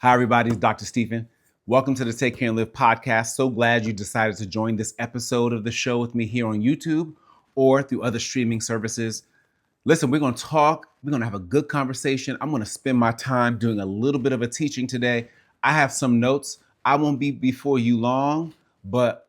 Hi, everybody. It's Dr. Stephen. Welcome to the Take Care and Live podcast. So glad you decided to join this episode of the show with me here on YouTube or through other streaming services. Listen, we're going to talk. We're going to have a good conversation. I'm going to spend my time doing a little bit of a teaching today. I have some notes. I won't be before you long, but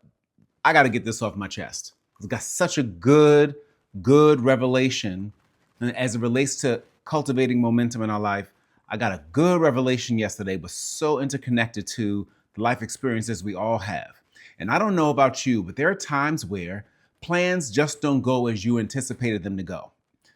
I got to get this off my chest. It's got such a good revelation as it relates to cultivating momentum in our life. I got a good revelation yesterday, but so interconnected to the life experiences we all have. And I don't know about you, but there are times where plans just don't go as you anticipated them to go.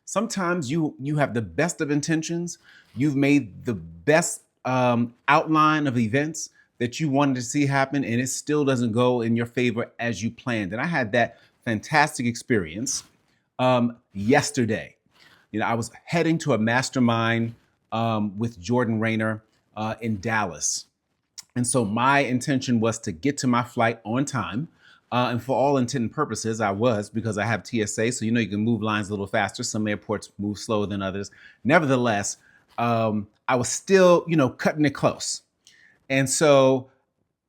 Sometimes you have the best of intentions. You've made the best outline of events that you wanted to see happen, and it still doesn't go in your favor as you planned. And I had that fantastic experience yesterday. I was heading to a mastermind with Jordan Rayner in Dallas. And so my intention was to get to my flight on time. And for all intent and purposes, I was, because I have TSA. So, you can move lines a little faster. Some airports move slower than others. Nevertheless, I was still, cutting it close. And so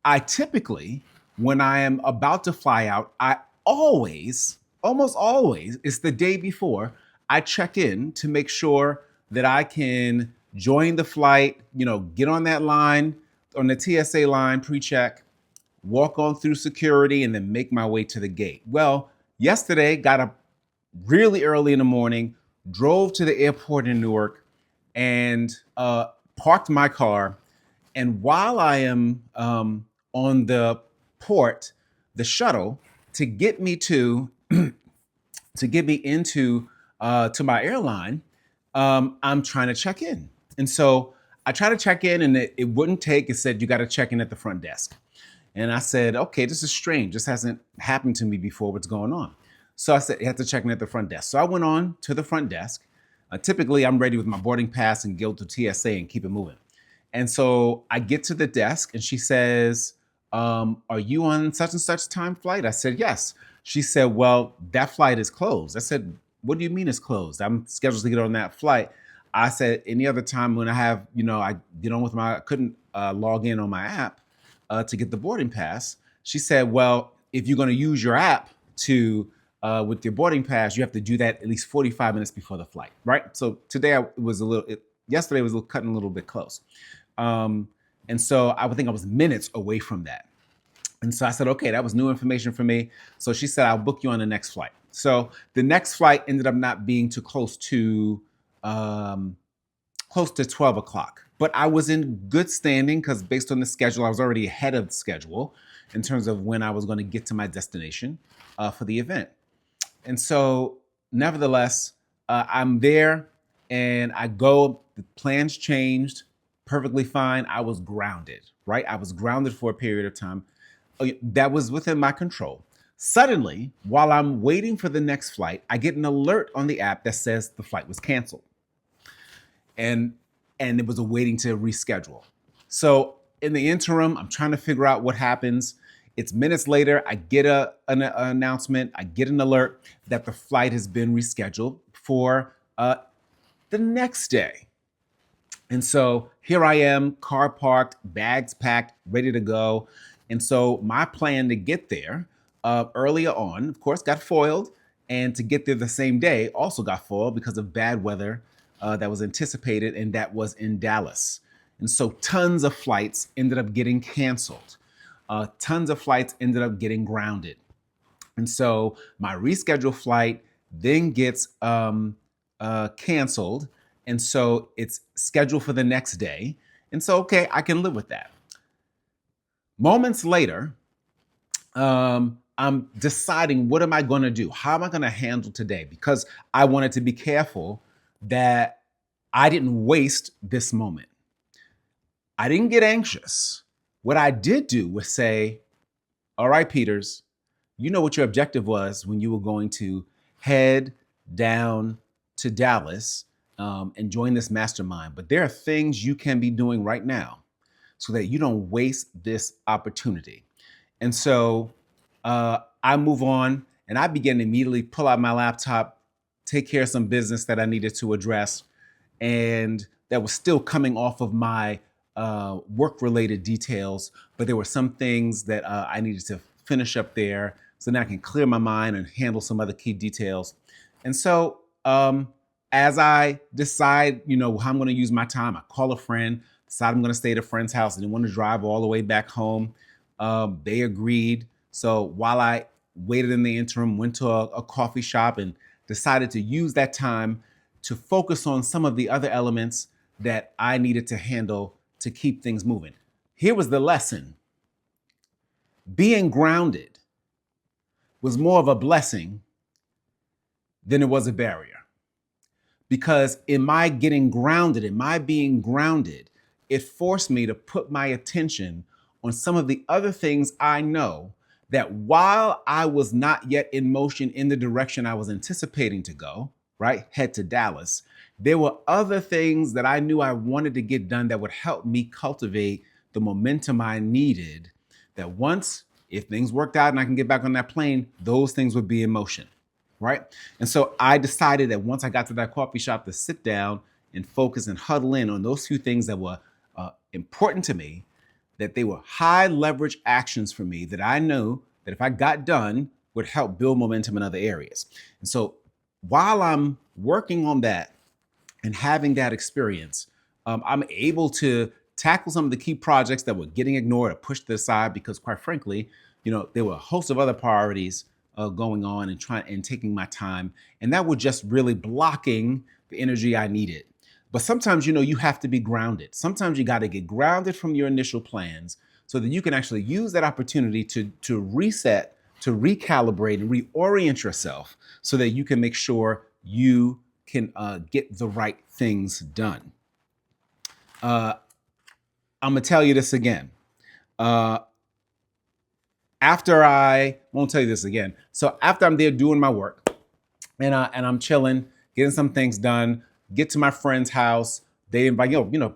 I typically, when I am about to fly out, I almost always, it's the day before, I check in to make sure that I can join the flight, get on that line, on the TSA line, pre-check, walk on through security, and then make my way to the gate. Well, yesterday, got up really early in the morning, drove to the airport in Newark, and parked my car. And while I am on the port, the shuttle to get me into to my airline, I'm trying to check in. And so I tried to check in, and it wouldn't take. It said, you got to check in at the front desk. And I said, okay, this is strange. This hasn't happened to me before. What's going on? So I said, you have to check in at the front desk. So I went on to the front desk. Typically, I'm ready with my boarding pass and go to TSA and keep it moving. And so I get to the desk, and she says, are you on such and such time flight? I said, yes. She said, well, that flight is closed. I said, what do you mean it's closed? I'm scheduled to get on that flight. I said, any other time when I have, I get on with I couldn't log in on my app to get the boarding pass. She said, well, if you're going to use your app to with your boarding pass, you have to do that at least 45 minutes before the flight, right? So today yesterday was cutting a little bit close. And so I would think I was minutes away from that. And so I said, okay, that was new information for me. So she said, I'll book you on the next flight. So the next flight ended up not being too close to 12 o'clock. But I was in good standing because based on the schedule, I was already ahead of the schedule in terms of when I was going to get to my destination for the event. And so nevertheless, I'm there and I go, the plans changed, perfectly fine. I was grounded, right? I was grounded for a period of time. That was within my control. Suddenly, while I'm waiting for the next flight, I get an alert on the app that says the flight was canceled. And it was awaiting to reschedule. So in the interim, I'm trying to figure out what happens. It's minutes later, I get an announcement, I get an alert that the flight has been rescheduled for the next day. And so here I am, car parked, bags packed, ready to go. And so my plan to get there earlier on, of course, got foiled. And to get there the same day also got foiled because of bad weather that was anticipated, and that was in Dallas. And so tons of flights ended up getting canceled. Tons of flights ended up getting grounded. And so my rescheduled flight then gets canceled. And so it's scheduled for the next day. And so, okay, I can live with that. Moments later, I'm deciding, what am I going to do? How am I going to handle today? Because I wanted to be careful that I didn't waste this moment. I didn't get anxious. What I did do was say, all right, Peters, you know what your objective was when you were going to head down to Dallas and join this mastermind. But there are things you can be doing right now so that you don't waste this opportunity. And so I move on, and I began to immediately pull out my laptop, take care of some business that I needed to address, and that was still coming off of my work-related details, but there were some things that I needed to finish up there so now I can clear my mind and handle some other key details. And so as I decide, how I'm going to use my time, I call a friend, decide I'm going to stay at a friend's house. I didn't want to drive all the way back home. They agreed. So while I waited in the interim, went to a coffee shop and decided to use that time to focus on some of the other elements that I needed to handle to keep things moving. Here was the lesson. Being grounded was more of a blessing than it was a barrier. Because in my getting grounded, in my being grounded, it forced me to put my attention on some of the other things I know that while I was not yet in motion in the direction I was anticipating to go, right, head to Dallas, there were other things that I knew I wanted to get done that would help me cultivate the momentum I needed, that once, if things worked out and I can get back on that plane, those things would be in motion, right? And so I decided that once I got to that coffee shop to sit down and focus and huddle in on those few things that were important to me, that they were high leverage actions for me that I knew that if I got done would help build momentum in other areas. And so while I'm working on that and having that experience, I'm able to tackle some of the key projects that were getting ignored or pushed to the side because, quite frankly, there were a host of other priorities going on and taking my time, and that was just really blocking the energy I needed. But sometimes, you have to be grounded. Sometimes you got to get grounded from your initial plans so that you can actually use that opportunity to reset, to recalibrate and reorient yourself so that you can make sure you can get the right things done. I'm gonna tell you this again. After I won't tell you this again. So after I'm there doing my work and I'm chilling, getting some things done, get to my friend's house. They invite,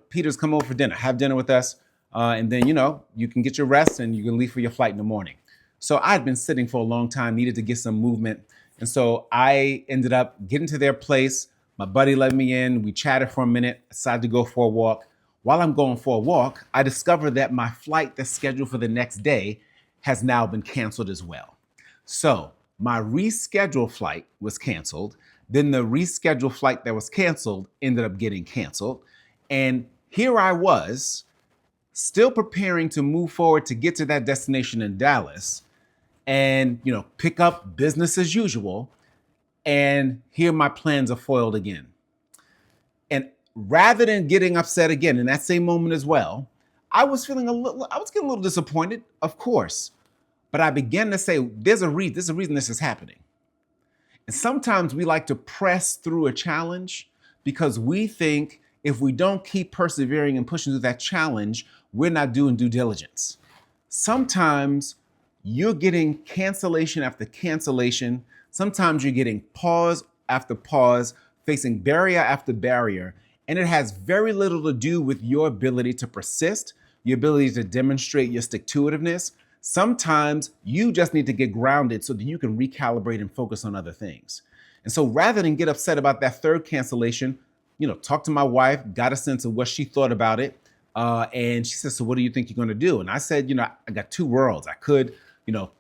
Peters, come over for dinner, have dinner with us. And then, you can get your rest and you can leave for your flight in the morning. So I'd been sitting for a long time, needed to get some movement. And so I ended up getting to their place. My buddy let me in. We chatted for a minute, decided to go for a walk. While I'm going for a walk, I discovered that my flight that's scheduled for the next day has now been canceled as well. So my rescheduled flight was canceled. Then the rescheduled flight that was canceled ended up getting canceled. And here I was, still preparing to move forward to get to that destination in Dallas and, pick up business as usual. And here my plans are foiled again. And rather than getting upset again in that same moment as well, I was getting a little disappointed, of course. But I began to say, there's a reason this is happening. And sometimes we like to press through a challenge because we think if we don't keep persevering and pushing through that challenge, we're not doing due diligence. Sometimes you're getting cancellation after cancellation. Sometimes you're getting pause after pause, facing barrier after barrier. And it has very little to do with your ability to persist, your ability to demonstrate your stick-to-itiveness. Sometimes you just need to get grounded so that you can recalibrate and focus on other things. And so rather than get upset about that third cancellation, talk to my wife, got a sense of what she thought about it. And she said, so what do you think you're going to do? And I said, I got two worlds. I could,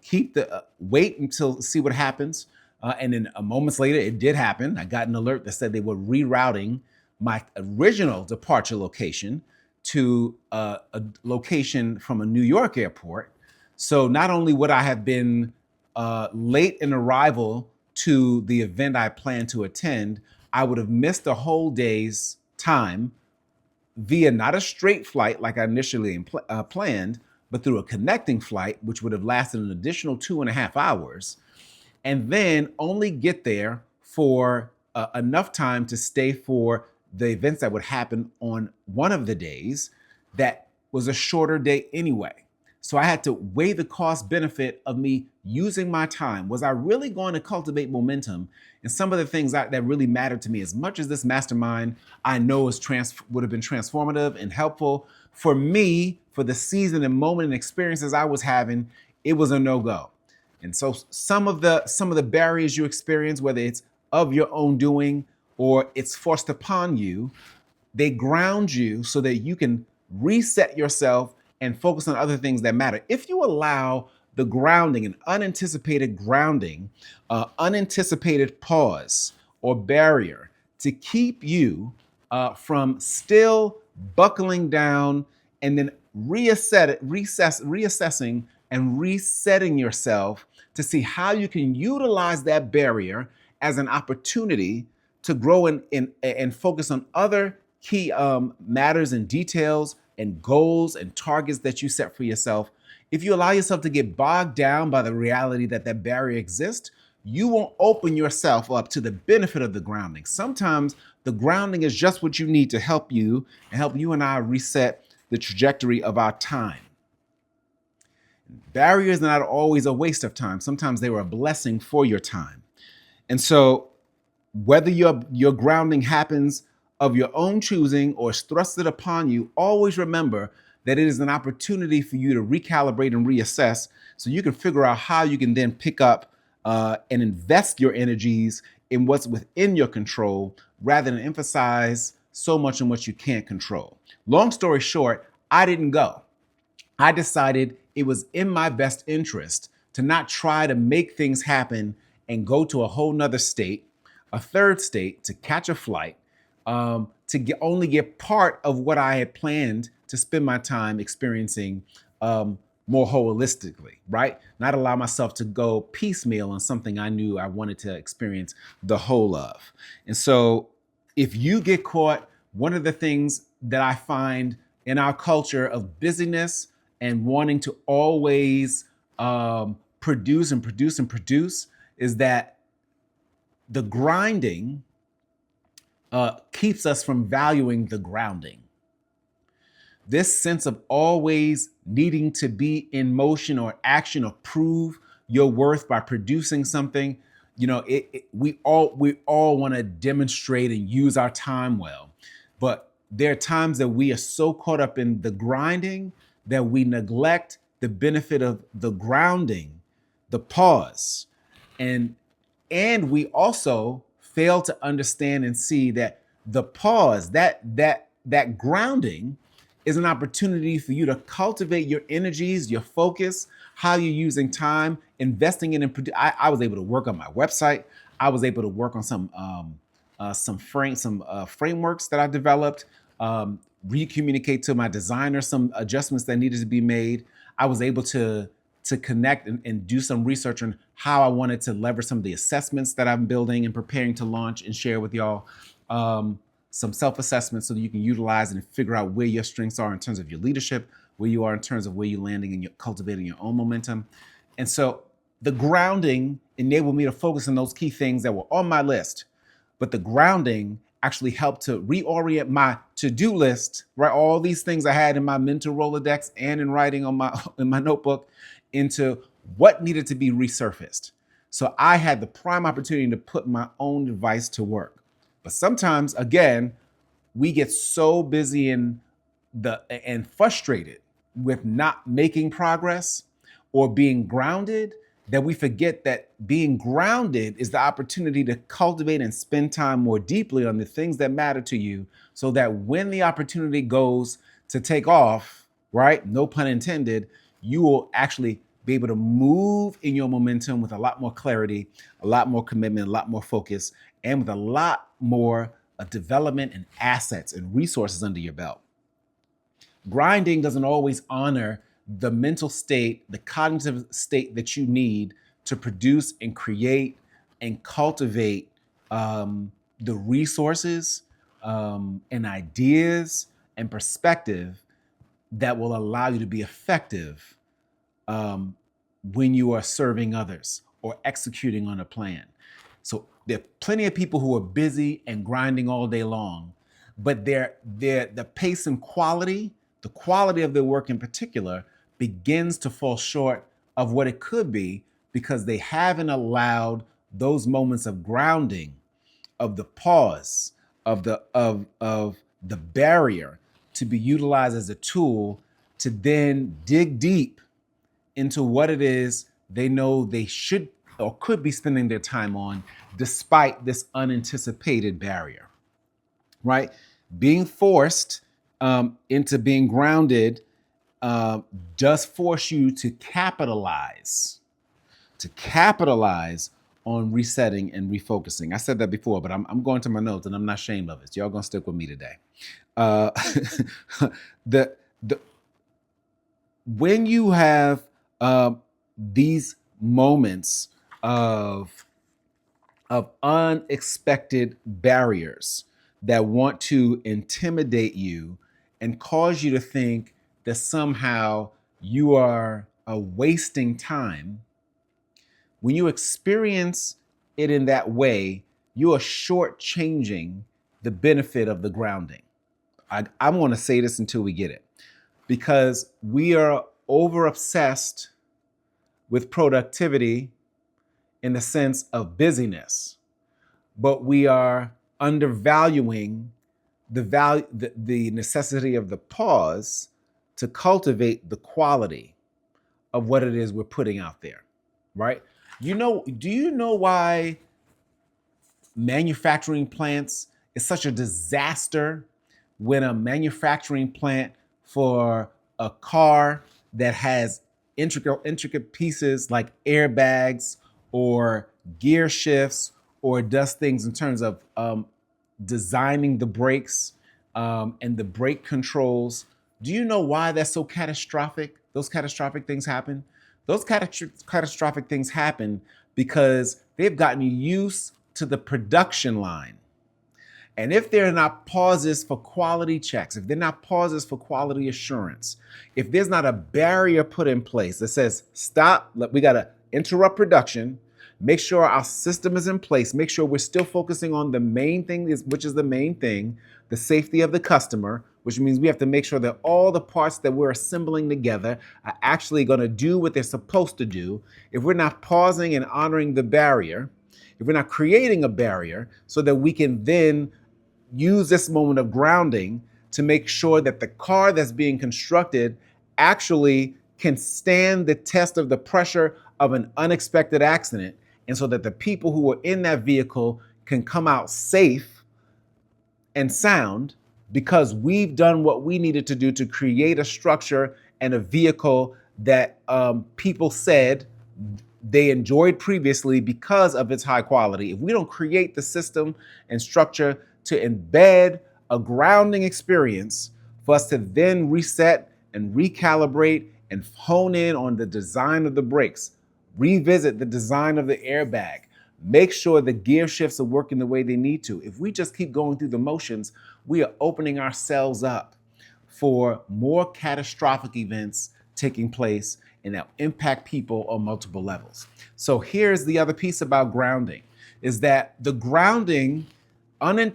keep wait until see what happens. And then moments later, it did happen. I got an alert that said they were rerouting my original departure location to a location from a New York airport. So not only would I have been late in arrival to the event I planned to attend, I would have missed a whole day's time via not a straight flight like I initially planned, but through a connecting flight, which would have lasted an additional 2.5 hours, and then only get there for enough time to stay for the events that would happen on one of the days that was a shorter day anyway. So I had to weigh the cost benefit of me using my time. Was I really going to cultivate momentum? And some of the things that really mattered to me, as much as this mastermind I know would have been transformative and helpful for me, for the season and moment and experiences I was having, it was a no-go. And so some of the barriers you experience, whether it's of your own doing or it's forced upon you, they ground you so that you can reset yourself, and focus on other things that matter. If you allow the grounding, an unanticipated grounding, unanticipated pause or barrier to keep you from still buckling down and then reassessing and resetting yourself to see how you can utilize that barrier as an opportunity to grow and focus on other key matters and details and goals and targets that you set for yourself. If you allow yourself to get bogged down by the reality that that barrier exists, you won't open yourself up to the benefit of the grounding. Sometimes the grounding is just what you need to help you and I reset the trajectory of our time. Barriers are not always a waste of time. Sometimes they were a blessing for your time. And so whether your grounding happens of your own choosing or is thrusted upon you, always remember that it is an opportunity for you to recalibrate and reassess so you can figure out how you can then pick up and invest your energies in what's within your control rather than emphasize so much on what you can't control. Long story short, I didn't go. I decided it was in my best interest to not try to make things happen and go to a whole nother state, a third state, to catch a flight, only get part of what I had planned to spend my time experiencing more holistically, right? Not allow myself to go piecemeal on something I knew I wanted to experience the whole of. And so if you get caught, one of the things that I find in our culture of busyness and wanting to always produce is that the grinding keeps us from valuing the grounding. This sense of always needing to be in motion or action or prove your worth by producing something, we all want to demonstrate and use our time well. But there are times that we are so caught up in the grinding that we neglect the benefit of the grounding, the pause. And we also fail to understand and see that the pause, that grounding is an opportunity for you to cultivate your energies, your focus, how you're using time, investing in and I was able to work on my website. I was able to work on some frameworks that I developed, recommunicate to my designer some adjustments that needed to be made. I was able to connect and do some research on how I wanted to leverage some of the assessments that I'm building and preparing to launch and share with y'all. Some self-assessments so that you can utilize and figure out where your strengths are in terms of your leadership, where you are in terms of where you're landing and you're cultivating your own momentum. And so the grounding enabled me to focus on those key things that were on my list. But the grounding actually helped to reorient my to-do list, right? All these things I had in my mental Rolodex and in writing in my notebook into what needed to be resurfaced. So I had the prime opportunity to put my own device to work. But sometimes, again, we get so busy and frustrated with not making progress or being grounded that we forget that being grounded is the opportunity to cultivate and spend time more deeply on the things that matter to you so that when the opportunity goes to take off, right, no pun intended, you will actually be able to move in your momentum with a lot more clarity, a lot more commitment, a lot more focus, and with a lot more development and assets and resources under your belt. Grinding doesn't always honor the mental state, the cognitive state that you need to produce and create and cultivate the resources and ideas and perspective that will allow you to be effective when you are serving others or executing on a plan. So there are plenty of people who are busy and grinding all day long, but the pace and quality, the quality of their work in particular, begins to fall short of what it could be because they haven't allowed those moments of grounding, of the pause, of the barrier to be utilized as a tool to then dig deep into what it is they know they should or could be spending their time on despite this unanticipated barrier, right? Being forced into being grounded does force you to capitalize on resetting and refocusing. I said that before, but I'm going to my notes and I'm not ashamed of it. So y'all gonna stick with me today. Uh, the the when you have these moments of unexpected barriers that want to intimidate you and cause you to think that somehow you are wasting time, when you experience it in that way, you are shortchanging the benefit of the grounding. I want to say this until we get it, because we are over obsessed with productivity in the sense of busyness, but we are undervaluing the necessity of the pause to cultivate the quality of what it is we're putting out there, right? Do you know why manufacturing plants is such a disaster? When a manufacturing plant for a car that has intricate pieces like airbags or gear shifts, or does things in terms of designing the brakes and the brake controls. Do you know why that's so catastrophic? Those catastrophic things happen. Those catastrophic things happen because they've gotten used to the production line. And if there are not pauses for quality checks, if they're not pauses for quality assurance, if there's not a barrier put in place that says, stop, we got to interrupt production, make sure our system is in place, make sure we're still focusing on the main thing, which is the main thing, the safety of the customer, which means we have to make sure that all the parts that we're assembling together are actually going to do what they're supposed to do. If we're not pausing and honoring the barrier, if we're not creating a barrier so that we can then use this moment of grounding to make sure that the car that's being constructed actually can stand the test of the pressure of an unexpected accident, and so that the people who are in that vehicle can come out safe and sound, because we've done what we needed to do to create a structure and a vehicle that people said they enjoyed previously because of its high quality. If we don't create the system and structure to embed a grounding experience for us to then reset and recalibrate and hone in on the design of the brakes, revisit the design of the airbag, make sure the gear shifts are working the way they need to. If we just keep going through the motions, we are opening ourselves up for more catastrophic events taking place and that impact people on multiple levels. So here's the other piece about grounding, is that the grounding,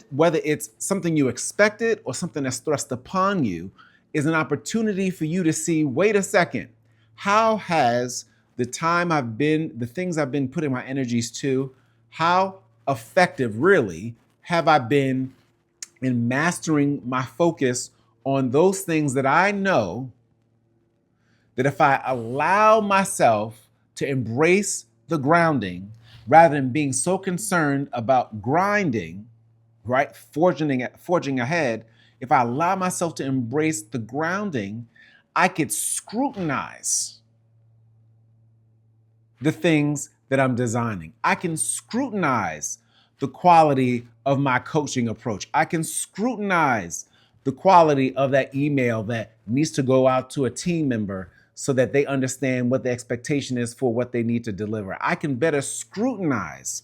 whether it's something you expected or something that's thrust upon you, is an opportunity for you to see, wait a second, how has the things I've been putting my energies to, how effective really have I been in mastering my focus on those things that I know that if I allow myself to embrace the grounding rather than being so concerned about grinding, right, forging ahead, if I allow myself to embrace the grounding, I could scrutinize the things that I'm designing. I can scrutinize the quality of my coaching approach. I can scrutinize the quality of that email that needs to go out to a team member so that they understand what the expectation is for what they need to deliver. I can better scrutinize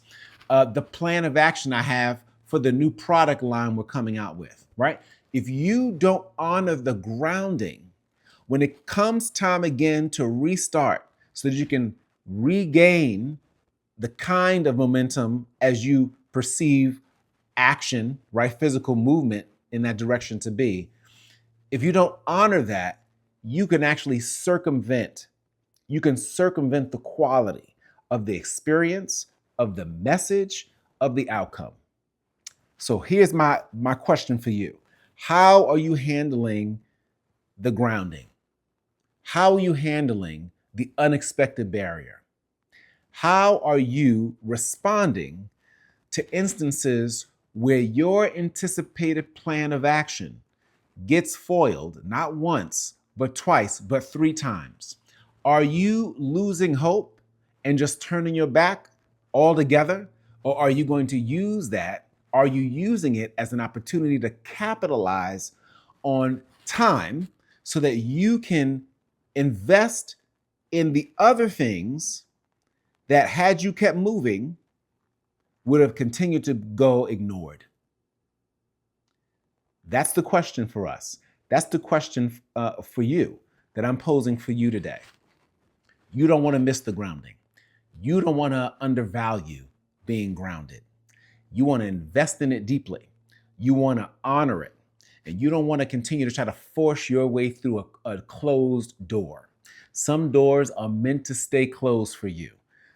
the plan of action I have for the new product line we're coming out with, right? If you don't honor the grounding, when it comes time again to restart so that you can regain the kind of momentum as you perceive action, right? Physical movement in that direction to be. If you don't honor that, you can actually circumvent the quality of the experience, of the message, of the outcome. So here's my question for you. How are you handling the grounding? How are you handling the unexpected barrier? How are you responding to instances where your anticipated plan of action gets foiled, not once, but twice, but 3 times, are you losing hope and just turning your back altogether? Or are you going to use that? Are you using it as an opportunity to capitalize on time so that you can invest in the other things that, had you kept moving, would have continued to go ignored? That's the question for us. That's the question for you that I'm posing for you today. You don't want to miss the grounding. You don't want to undervalue being grounded. You want to invest in it deeply. You want to honor it. And you don't want to continue to try to force your way through a closed door. Some doors are meant to stay closed for you.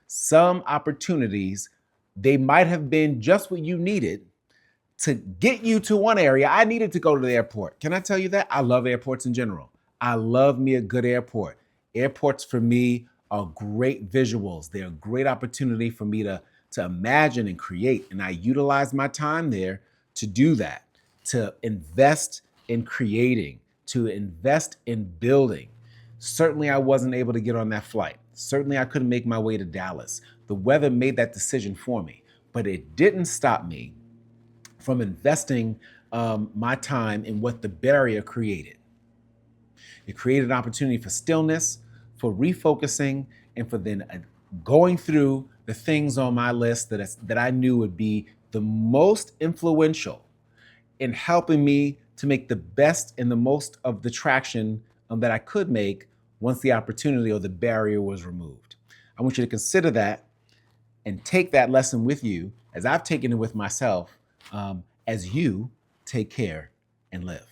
Some opportunities, they might have been just what you needed to get you to one area. I needed to go to the airport. Can I tell you that? I love airports in general. I love me a good airport. Airports for me are great visuals. They're a great opportunity for me to imagine and create. And I utilize my time there to do that, to invest in creating, to invest in building. Certainly, I wasn't able to get on that flight. Certainly, I couldn't make my way to Dallas. The weather made that decision for me, but it didn't stop me from investing my time in what the barrier created. It created an opportunity for stillness, for refocusing, and for then going through the things on my list that I knew would be the most influential in helping me to make the best and the most of the traction that I could make once the opportunity or the barrier was removed. I want you to consider that and take that lesson with you, as I've taken it with myself, as you take care and live.